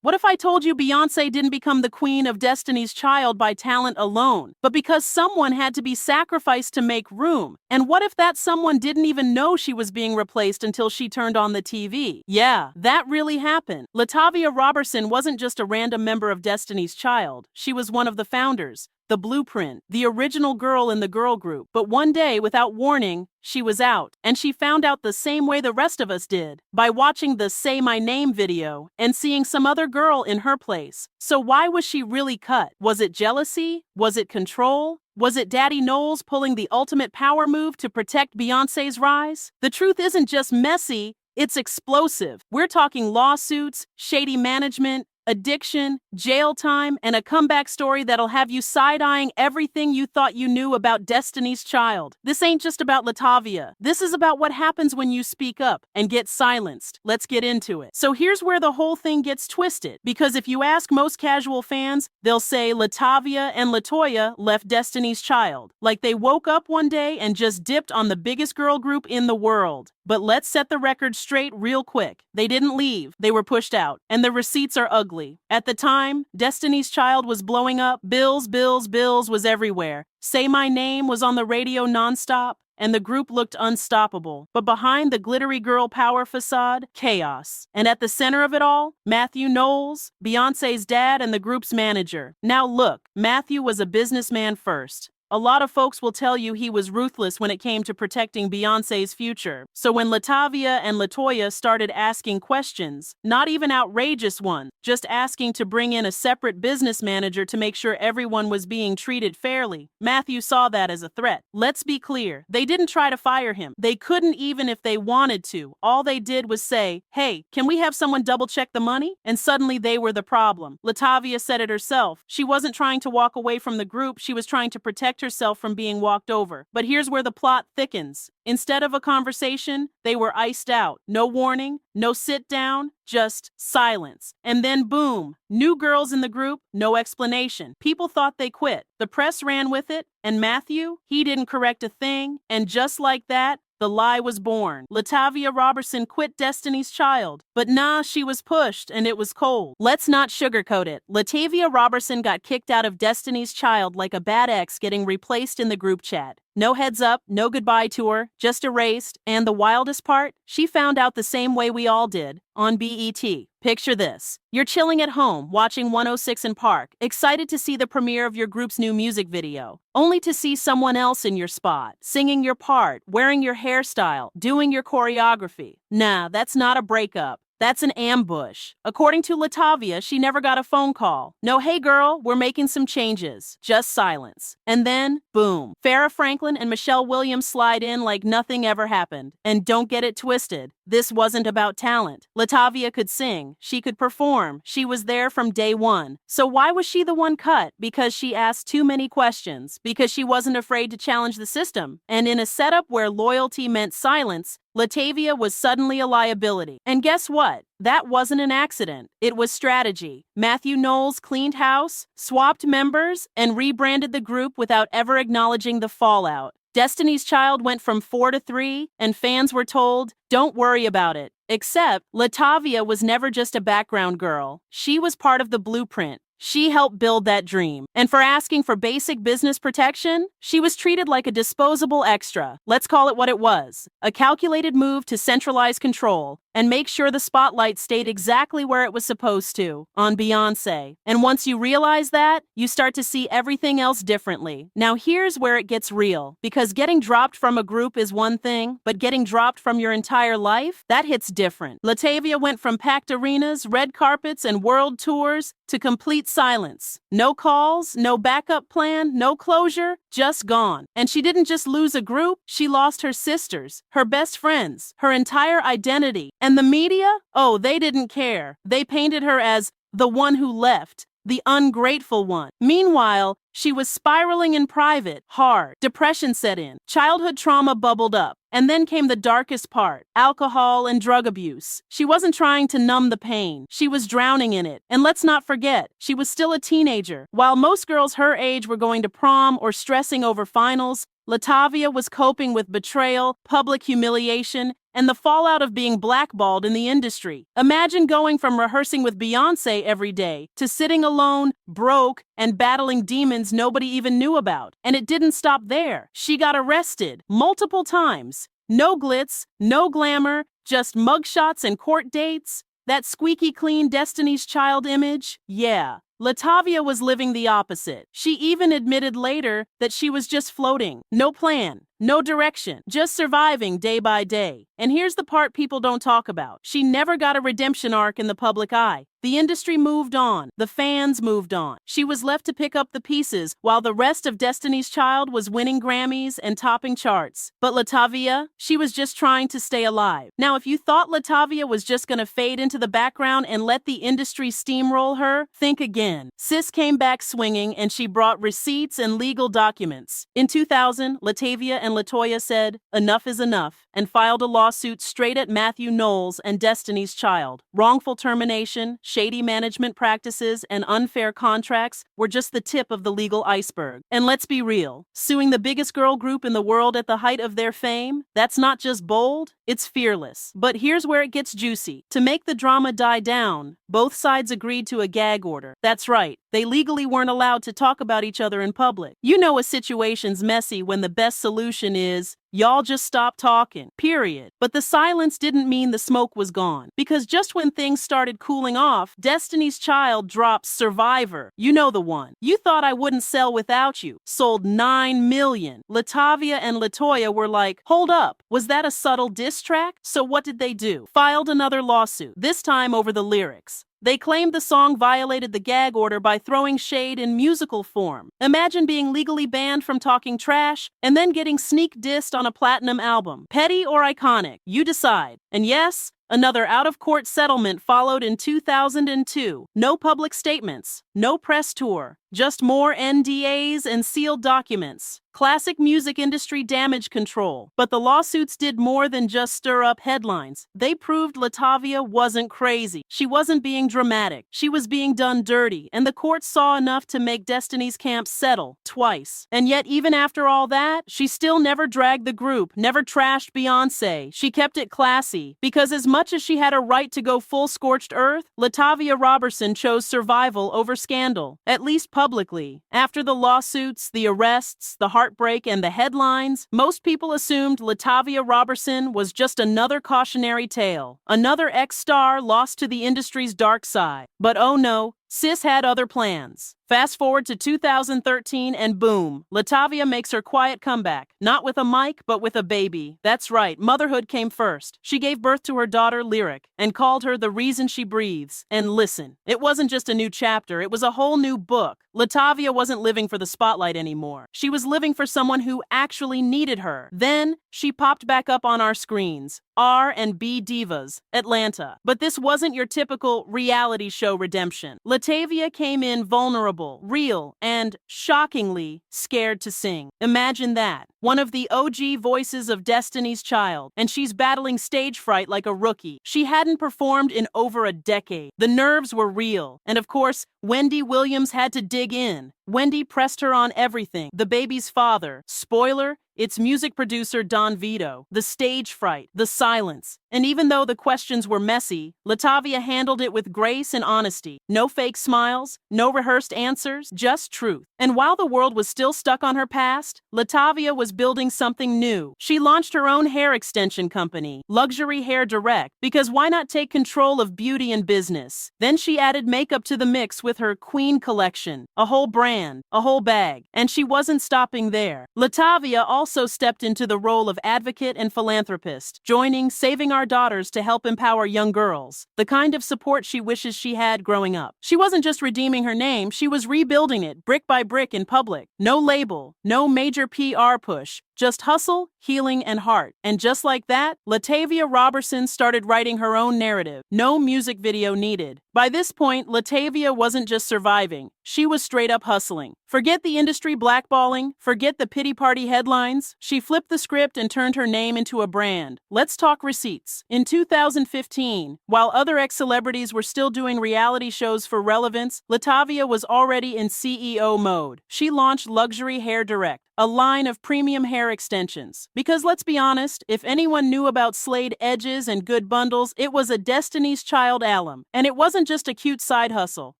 What if I told you Beyoncé didn't become the queen of Destiny's Child by talent alone, but because someone had to be sacrificed to make room? And what if that someone didn't even know she was being replaced until she turned on the TV? Yeah, that really happened. LaTavia Roberson wasn't just a random member of Destiny's Child. She was one of the founders, the blueprint, the original girl in the girl group. But one day, without warning, she was out. And she found out the same way the rest of us did, by watching the Say My Name video and seeing some other girl in her place. So why was she really cut? Was it jealousy? Was it control? Was it Daddy Knowles pulling the ultimate power move to protect Beyoncé's rise? The truth isn't just messy, it's explosive. We're talking lawsuits, shady management, addiction, jail time, and a comeback story that'll have you side-eyeing everything you thought you knew about Destiny's Child. This ain't just about LaTavia. This is about what happens when you speak up and get silenced. Let's get into it. So here's where the whole thing gets twisted, because if you ask most casual fans, they'll say LaTavia and LaToya left Destiny's Child, like they woke up one day and just dipped on the biggest girl group in the world. But let's set the record straight real quick. They didn't leave, they were pushed out, and the receipts are ugly. At the time, Destiny's Child was blowing up, bills was everywhere. Say My Name was on the radio nonstop, and the group looked unstoppable. But behind the glittery girl power facade, chaos. And at the center of it all, Matthew Knowles, Beyoncé's dad and the group's manager. Now look, Matthew was a businessman first. A lot of folks will tell you he was ruthless when it came to protecting Beyoncé's future. So when LaTavia and LaToya started asking questions, not even outrageous ones, just asking to bring in a separate business manager to make sure everyone was being treated fairly, Matthew saw that as a threat. Let's be clear, they didn't try to fire him. They couldn't even if they wanted to. All they did was say, "Hey, can we have someone double check the money?" And suddenly they were the problem. LaTavia said it herself. She wasn't trying to walk away from the group, she was trying to protect herself from being walked over. But here's where the plot thickens. Instead of a conversation, they were iced out. No warning, no sit down, just silence. And then boom, new girls in the group, no explanation. People thought they quit. The press ran with it, and Matthew, he didn't correct a thing. And just like that, the lie was born. LaTavia Roberson quit Destiny's Child. But nah, she was pushed, and it was cold. Let's not sugarcoat it. LaTavia Roberson got kicked out of Destiny's Child like a bad ex getting replaced in the group chat. No heads up, no goodbye tour, just erased. And the wildest part? She found out the same way we all did, on BET. Picture this. You're chilling at home, watching 106 in Park, excited to see the premiere of your group's new music video, only to see someone else in your spot, singing your part, wearing your hairstyle, doing your choreography. Nah, that's not a breakup. That's an ambush. According to LaTavia, she never got a phone call. No, hey girl, we're making some changes. Just silence. And then, boom. Farrah Franklin and Michelle Williams slide in like nothing ever happened. And don't get it twisted. This wasn't about talent. LaTavia could sing. She could perform. She was there from day one. So why was she the one cut? Because she asked too many questions. Because she wasn't afraid to challenge the system. And in a setup where loyalty meant silence, LaTavia was suddenly a liability. And guess what? That wasn't an accident. It was strategy. Matthew Knowles cleaned house, swapped members, and rebranded the group without ever acknowledging the fallout. Destiny's Child went from 4 to 3, and fans were told, don't worry about it. Except, LaTavia was never just a background girl. She was part of the blueprint. She helped build that dream. And for asking for basic business protection, she was treated like a disposable extra. Let's call it what it was. A calculated move to centralize control and make sure the spotlight stayed exactly where it was supposed to, on Beyoncé. And once you realize that, you start to see everything else differently. Now here's where it gets real. Because getting dropped from a group is one thing, but getting dropped from your entire life, that hits different. LaTavia went from packed arenas, red carpets, and world tours to complete silence. No calls, no backup plan, no closure, just gone. And she didn't just lose a group, she lost her sisters, her best friends, her entire identity. And the media? Oh, they didn't care. They painted her as the one who left, the ungrateful one. Meanwhile, she was spiraling in private, hard. Depression set in. Childhood trauma bubbled up. And then came the darkest part, alcohol and drug abuse. She wasn't trying to numb the pain. She was drowning in it. And let's not forget, she was still a teenager. While most girls her age were going to prom or stressing over finals, LaTavia was coping with betrayal, public humiliation, and the fallout of being blackballed in the industry. Imagine going from rehearsing with Beyoncé every day to sitting alone, broke, and battling demons nobody even knew about. And it didn't stop there. She got arrested multiple times. No glitz, no glamour, just mugshots and court dates. That squeaky clean Destiny's Child image? Yeah. LaTavia was living the opposite. She even admitted later that she was just floating. No plan, no direction, just surviving day by day. And here's the part people don't talk about. She never got a redemption arc in the public eye. The industry moved on. The fans moved on. She was left to pick up the pieces while the rest of Destiny's Child was winning Grammys and topping charts. But LaTavia, she was just trying to stay alive. Now, if you thought LaTavia was just gonna fade into the background and let the industry steamroll her, think again. Sis came back swinging, and she brought receipts and legal documents. In 2000, LaTavia and LaToya said, "Enough is enough," and filed a lawsuit straight at Matthew Knowles and Destiny's Child. Wrongful termination, shady management practices, and unfair contracts were just the tip of the legal iceberg. And let's be real, suing the biggest girl group in the world at the height of their fame, that's not just bold, it's fearless. But here's where it gets juicy. To make the drama die down, both sides agreed to a gag order. That's right, they legally weren't allowed to talk about each other in public. You know a situation's messy when the best solution is, y'all just stop talking, period. But the silence didn't mean the smoke was gone. Because just when things started cooling off, Destiny's Child dropped Survivor. You know the one. You thought I wouldn't sell without you. Sold 9 million. LaTavia and LaToya were like, hold up, was that a subtle diss track? So what did they do? Filed another lawsuit, this time over the lyrics. They claimed the song violated the gag order by throwing shade in musical form. Imagine being legally banned from talking trash and then getting sneak dissed on a platinum album. Petty or iconic? You decide. And yes, another out-of-court settlement followed in 2002. No public statements, no press tour, just more NDAs and sealed documents. Classic music industry damage control. But the lawsuits did more than just stir up headlines. They proved LaTavia wasn't crazy. She wasn't being dramatic. She was being done dirty, and the court saw enough to make Destiny's camp settle twice. And yet, even after all that, she still never dragged the group, never trashed Beyoncé. She kept it classy, because as much as she had a right to go full scorched earth, LaTavia Roberson chose survival over scandal, at least publicly. After the lawsuits, the arrests, the heartbreak, and the headlines, most people assumed LaTavia Roberson was just another cautionary tale, another ex-star lost to the industry's dark side. But oh no, sis had other plans. Fast forward to 2013 and boom, LaTavia makes her quiet comeback. Not with a mic, but with a baby. That's right, motherhood came first. She gave birth to her daughter Lyric and called her the reason she breathes. And listen, it wasn't just a new chapter, it was a whole new book. LaTavia wasn't living for the spotlight anymore. She was living for someone who actually needed her. Then she popped back up on our screens. R&B Divas, Atlanta. But this wasn't your typical reality show redemption. LaTavia came in vulnerable, real, and, shockingly, scared to sing. Imagine that. One of the OG voices of Destiny's Child, and she's battling stage fright like a rookie. She hadn't performed in over a decade. The nerves were real. And of course, Wendy Williams had to dig in. Wendy pressed her on everything. The baby's father. Spoiler, it's music producer Don Vito. The stage fright. The silence. And even though the questions were messy, LaTavia handled it with grace and honesty. No fake smiles, no rehearsed answers, just truth. And while the world was still stuck on her past, LaTavia was building something new. She launched her own hair extension company, Luxury Hair Direct, because why not take control of beauty and business? Then she added makeup to the mix with her Queen collection, a whole brand, a whole bag. And she wasn't stopping there. LaTavia also stepped into the role of advocate and philanthropist, joining Saving Our Daughters to help empower young girls, the kind of support she wishes she had growing up. She wasn't just redeeming her name, she was rebuilding it brick by brick in public. No label, no major PR push, just hustle, healing, and heart. And just like that, LaTavia Roberson started writing her own narrative. No music video needed. By this point, LaTavia wasn't just surviving. She was straight up hustling. Forget the industry blackballing, forget the pity party headlines. She flipped the script and turned her name into a brand. Let's talk receipts. In 2015, while other ex-celebrities were still doing reality shows for relevance, LaTavia was already in CEO mode. She launched Luxury Hair Direct, a line of premium hair extensions. Because let's be honest, if anyone knew about slayed edges and good bundles, it was a Destiny's Child alum. And it wasn't just a cute side hustle.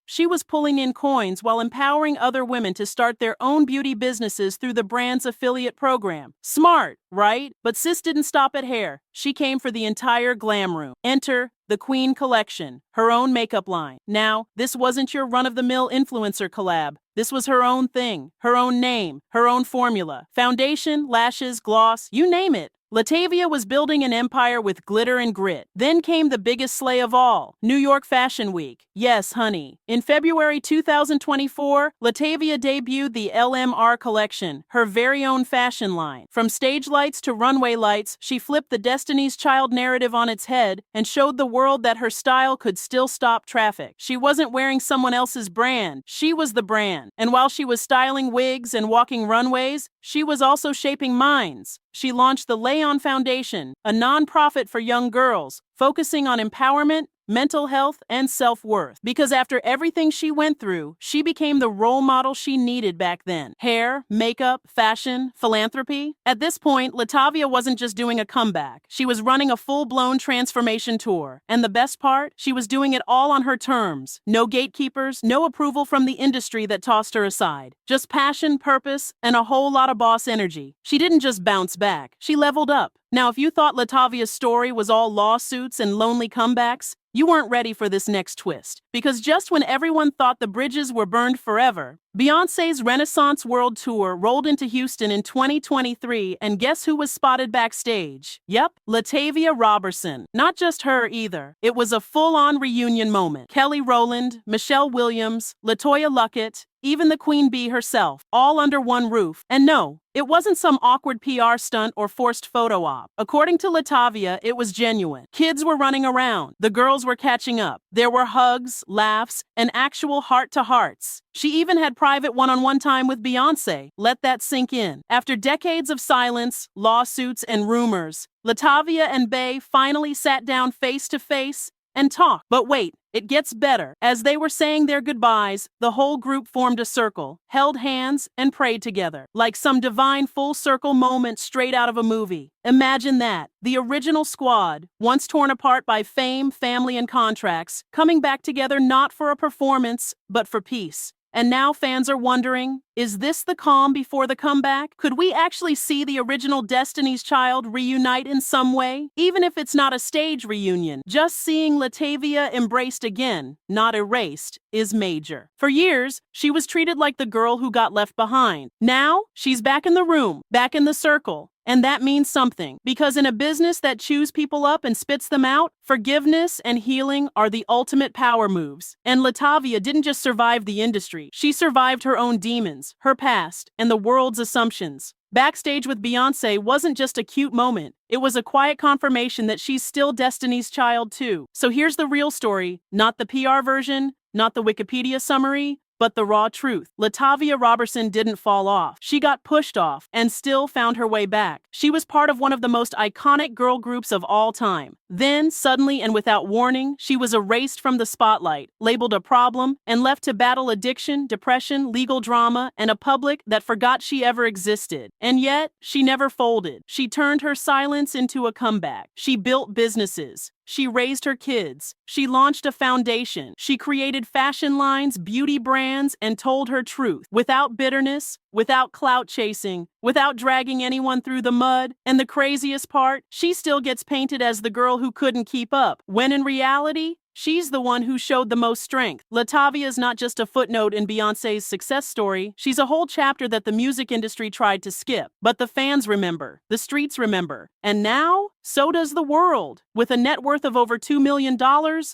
She was pulling in coins while empowering other women to start their own beauty businesses through the brand's affiliate program. Smart, right? But sis didn't stop at hair. She came for the entire glam room. Enter the Queen Collection, her own makeup line. Now, this wasn't your run-of-the-mill influencer collab. This was her own thing, her own name, her own formula. Foundation, lashes, gloss, you name it. LaTavia was building an empire with glitter and grit. Then came the biggest slay of all, New York Fashion Week. Yes, honey. In February 2024, LaTavia debuted the LMR collection, her very own fashion line. From stage lights to runway lights, she flipped the Destiny's Child narrative on its head and showed the world that her style could still stop traffic. She wasn't wearing someone else's brand. She was the brand. And while she was styling wigs and walking runways, she was also shaping minds. She launched the Leon Foundation, a nonprofit for young girls, focusing on empowerment, mental health, and self-worth. Because after everything she went through, she became the role model she needed back then. Hair, makeup, fashion, philanthropy. At this point, LaTavia wasn't just doing a comeback. She was running a full-blown transformation tour. And the best part? She was doing it all on her terms. No gatekeepers, no approval from the industry that tossed her aside. Just passion, purpose, and a whole lot of boss energy. She didn't just bounce back. She leveled up. Now, if you thought LaTavia's story was all lawsuits and lonely comebacks, you weren't ready for this next twist. Because just when everyone thought the bridges were burned forever, Beyoncé's Renaissance World Tour rolled into Houston in 2023, and guess who was spotted backstage? Yep, LaTavia Roberson. Not just her either. It was a full-on reunion moment. Kelly Rowland, Michelle Williams, LaToya Luckett, even the Queen Bee herself, all under one roof. And no, it wasn't some awkward PR stunt or forced photo op. According to LaTavia, it was genuine. Kids were running around. The girls were catching up. There were hugs, laughs, and actual heart-to-hearts. She even had private one-on-one time with Beyoncé. Let that sink in. After decades of silence, lawsuits, and rumors, LaTavia and Bey finally sat down face-to-face and talked. But wait, it gets better. As they were saying their goodbyes, the whole group formed a circle, held hands, and prayed together. Like some divine full-circle moment straight out of a movie. Imagine that. The original squad, once torn apart by fame, family, and contracts, coming back together not for a performance, but for peace. And now fans are wondering, is this the calm before the comeback? Could we actually see the original Destiny's Child reunite in some way? Even if it's not a stage reunion, just seeing LaTavia embraced again, not erased, is major. For years, she was treated like the girl who got left behind. Now, she's back in the room, back in the circle. And that means something, because in a business that chews people up and spits them out, forgiveness and healing are the ultimate power moves. And LaTavia didn't just survive the industry, she survived her own demons, her past, and the world's assumptions. Backstage with Beyoncé wasn't just a cute moment, it was a quiet confirmation that she's still Destiny's Child too. So here's the real story, not the PR version, not the Wikipedia summary, but the raw truth. LaTavia Roberson didn't fall off. She got pushed off and still found her way back. She was part of one of the most iconic girl groups of all time. Then, suddenly and without warning, she was erased from the spotlight, labeled a problem, and left to battle addiction, depression, legal drama, and a public that forgot she ever existed. And yet, she never folded. She turned her silence into a comeback. She built businesses. She raised her kids. She launched a foundation. She created fashion lines, beauty brands, and told her truth. Without bitterness, without clout chasing, without dragging anyone through the mud. And the craziest part, she still gets painted as the girl who couldn't keep up, when in reality, she's the one who showed the most strength. LaTavia is not just a footnote in Beyoncé's success story. She's a whole chapter that the music industry tried to skip. But the fans remember. The streets remember. And now, so does the world. With a net worth of over $2 million,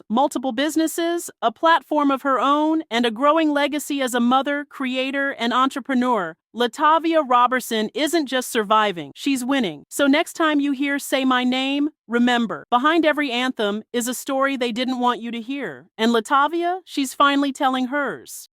multiple businesses, a platform of her own, and a growing legacy as a mother, creator, and entrepreneur, LaTavia Roberson isn't just surviving, she's winning. So next time you hear Say My Name, remember, behind every anthem is a story they didn't want you to hear. And LaTavia, she's finally telling hers.